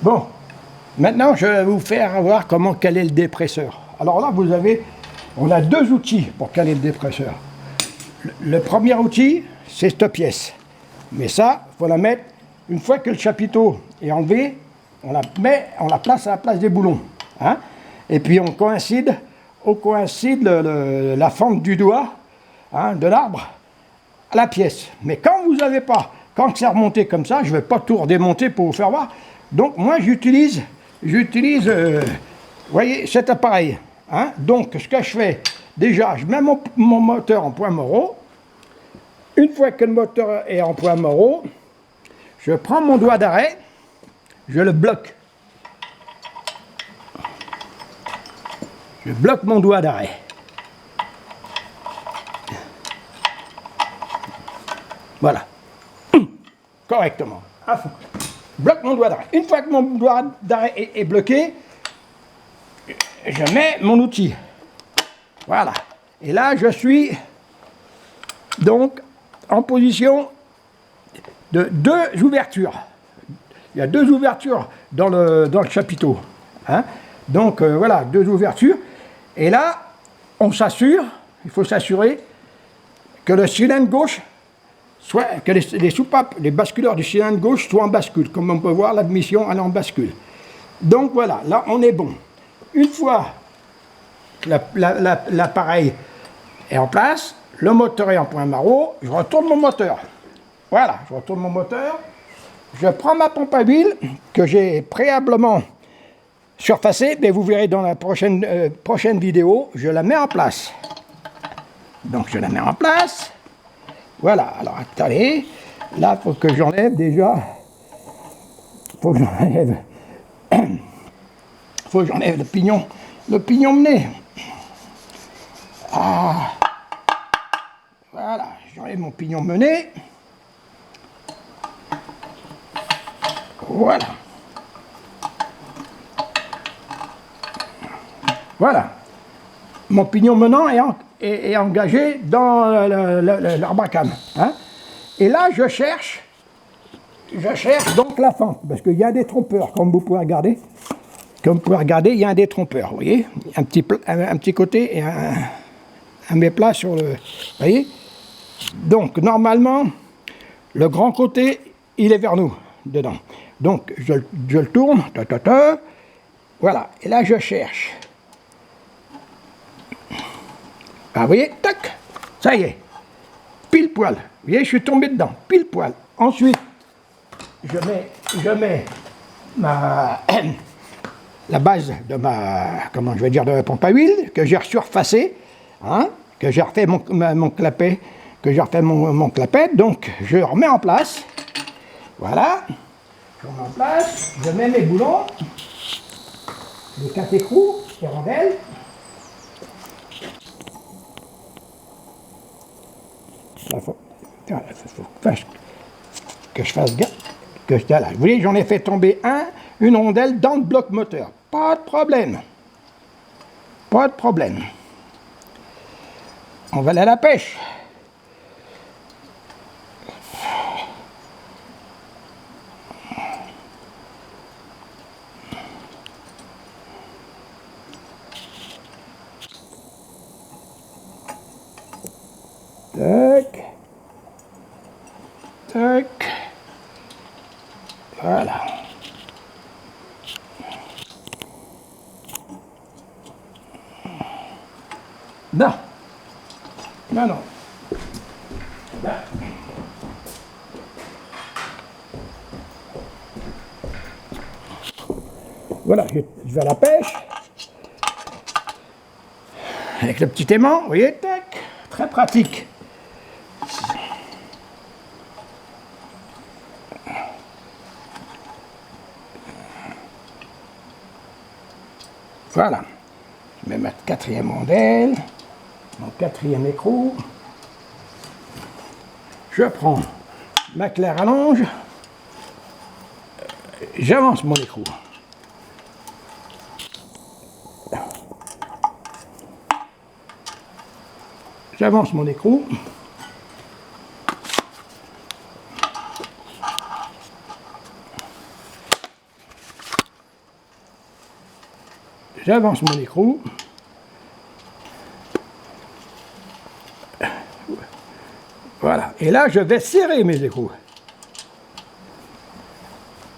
Bon, maintenant je vais vous faire voir comment caler le dépresseur. Alors là, on a deux outils pour caler le dépresseur. Le premier outil, c'est cette pièce. Mais ça, il faut la mettre, une fois que le chapiteau est enlevé, on la place à la place des boulons. Hein, et puis on coïncide la fente du doigt, hein, de l'arbre à la pièce. Mais quand vous n'avez pas, quand c'est remonté comme ça, je ne vais pas tout redémonter pour vous faire voir. Donc moi j'utilise, voyez, cet appareil. Hein. Donc ce que je fais, déjà, je mets mon moteur en point Moreau. Une fois que le moteur est en point Moreau, je prends mon doigt d'arrêt, je le bloque. Je bloque mon doigt d'arrêt. Voilà. Correctement. À fond. Bloque mon doigt d'arrêt. Une fois que mon doigt d'arrêt est bloqué, je mets mon outil. Voilà. Et là, je suis donc en position de deux ouvertures. Il y a deux ouvertures dans le chapiteau. Hein. Donc voilà, deux ouvertures. Et là, on s'assure, il faut s'assurer que le cylindre gauche que les soupapes, les basculeurs du cylindre gauche soient en bascule. Comme on peut voir, l'admission elle est en bascule. Donc voilà, là on est bon. Une fois que l'appareil est en place, le moteur est en point Marot, je retourne mon moteur. Voilà, je retourne mon moteur. Je prends ma pompe à huile que j'ai préalablement surfacée, mais vous verrez dans la prochaine vidéo, je la mets en place. Donc je la mets en place. Voilà, alors attendez, là il faut que j'enlève déjà, faut que j'enlève le pignon mené. Ah, voilà, j'enlève mon pignon mené. Voilà. Voilà. Mon pignon menant est engagé dans l'arbre à cam. Hein. Et là, je cherche donc la fente, parce qu'il y a des trompeurs, comme vous pouvez regarder. Comme vous pouvez regarder, il y a un détrompeur, vous voyez, un petit côté et un méplat sur le... Vous voyez. Donc, normalement, le grand côté, il est vers nous, dedans. Donc, je le tourne, voilà, et là, je cherche. Ah, vous voyez, tac, ça y est, pile poil. Vous voyez, je suis tombé dedans, pile poil. Ensuite, je mets la base de de ma pompe à huile, que j'ai resurfacée, hein, que j'ai refait mon clapet, mon clapet, donc je remets en place. Voilà, je remets en place, je mets mes boulons, les 4 écrous, les rondelles. Il faut que je fasse gaffe. Là. Vous voyez, j'en ai fait tomber une rondelle dans le bloc moteur. Pas de problème. Pas de problème. On va aller à la pêche. Tac. Tac. Voilà. Non. Non, non. Là. Voilà, je vais à la pêche. Avec le petit aimant, vous voyez, tac. Très pratique. Voilà, je mets ma 4e rondelle, mon 4e écrou. Je prends ma claire à longe, j'avance mon écrou. J'avance mon écrou. j'avance mon écrou. Voilà, et là je vais serrer mes écrous.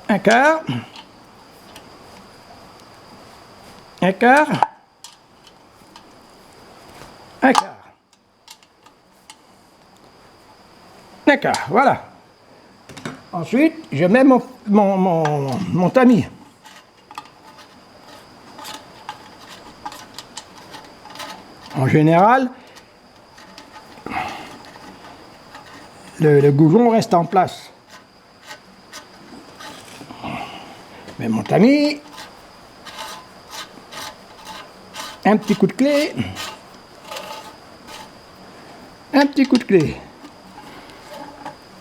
Un quart. Un quart. Un quart. Un quart, voilà. Ensuite, je mets mon tamis. En général, le goujon reste en place. Mais mon tamis, un petit coup de clé, un petit coup de clé.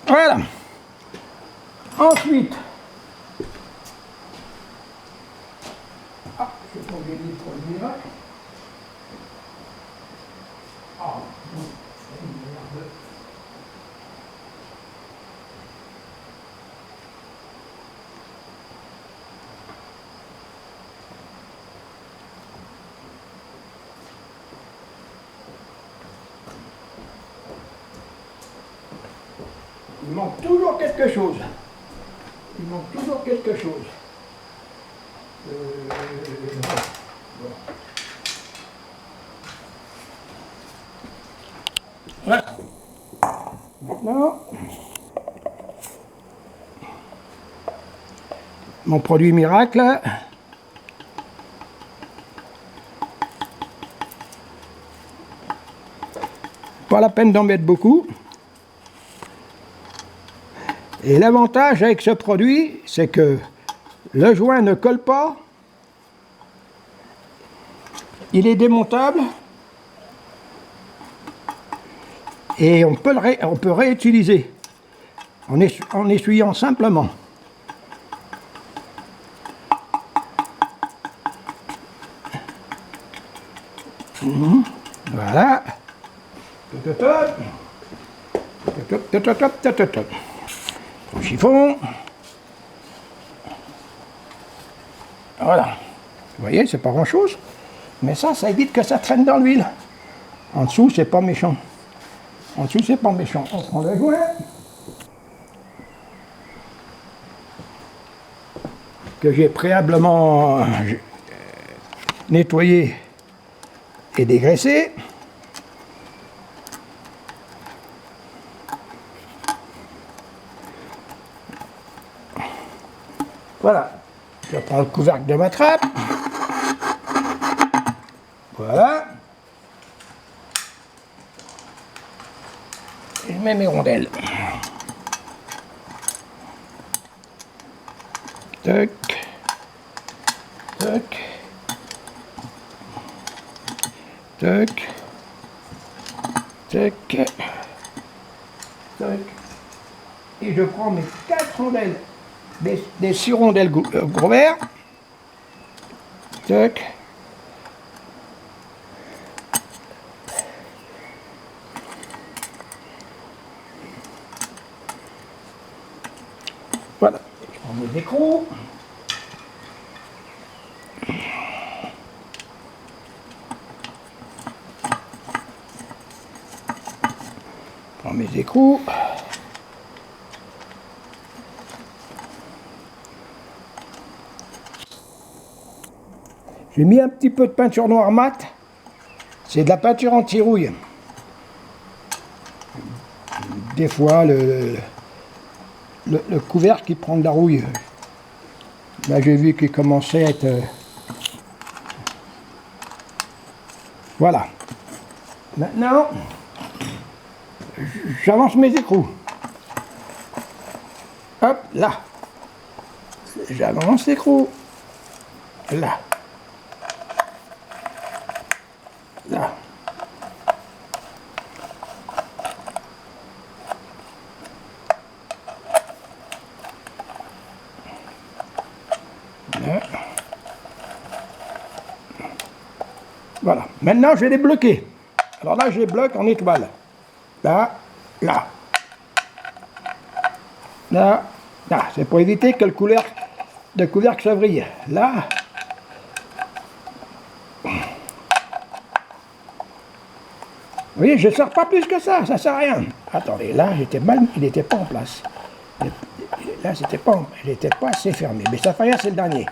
Voilà. Ensuite, je vais tomber le produit là. Il manque toujours quelque chose. Il manque toujours quelque chose. Voilà. Maintenant, mon produit miracle. Pas la peine d'en mettre beaucoup. Et l'avantage avec ce produit, c'est que le joint ne colle pas, il est démontable et on peut réutiliser en essuyant simplement. Voilà. Au chiffon. Voilà. Vous voyez, c'est pas grand chose. Mais ça évite que ça traîne dans l'huile. En dessous, c'est pas méchant. En dessous, c'est pas méchant. On prend le joint. Que j'ai préalablement nettoyé et dégraissé. Voilà. Je prends le couvercle de ma trappe. Voilà. Et je mets mes rondelles. Tac. Tac. Tac. Tac. Tac. Et je prends mes 4 rondelles. Des 6 rondelles gros vert. Tac. Voilà. Je prends mes écrous. Je prends mes écrous. J'ai mis un petit peu de peinture noire mat. C'est de la peinture anti-rouille. Des fois, le couvercle qui prend de la rouille. Là, j'ai vu qu'il commençait à être... Voilà. Maintenant, j'avance mes écrous. Hop, là. J'avance l'écrou. Là. Là. Là. Voilà. Maintenant, je vais les bloquer. Alors là, je les bloque en étoile. Là, là. Là, là. C'est pour éviter que le couvercle se vrille. Là. voyez, je ne sors pas plus que ça sert à rien. Attendez, là, j'étais mal, il n'était pas en place. Là, il n'était pas assez fermé. Mais ça fait rien, c'est le dernier.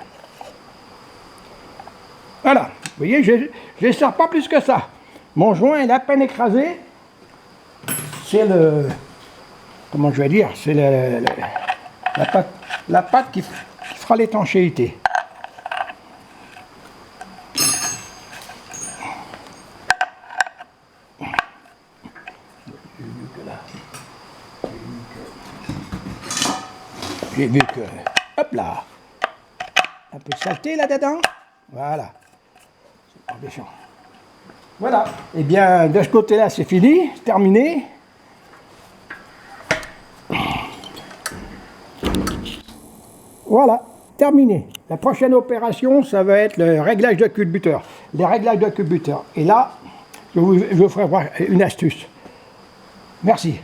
Voilà, vous voyez, je ne sors pas plus que ça. Mon joint est à peine écrasé. C'est le... Comment je vais dire? C'est la pâte qui fera l'étanchéité. J'ai vu que... Hop là! Un peu de saleté là-dedans. Voilà. C'est pas méchant. Voilà. Eh bien, de ce côté-là, c'est fini, terminé. Voilà, terminé. La prochaine opération, ça va être le réglage de culbuteur. Les réglages de culbuteur. Et là, je vous ferai voir une astuce. Merci.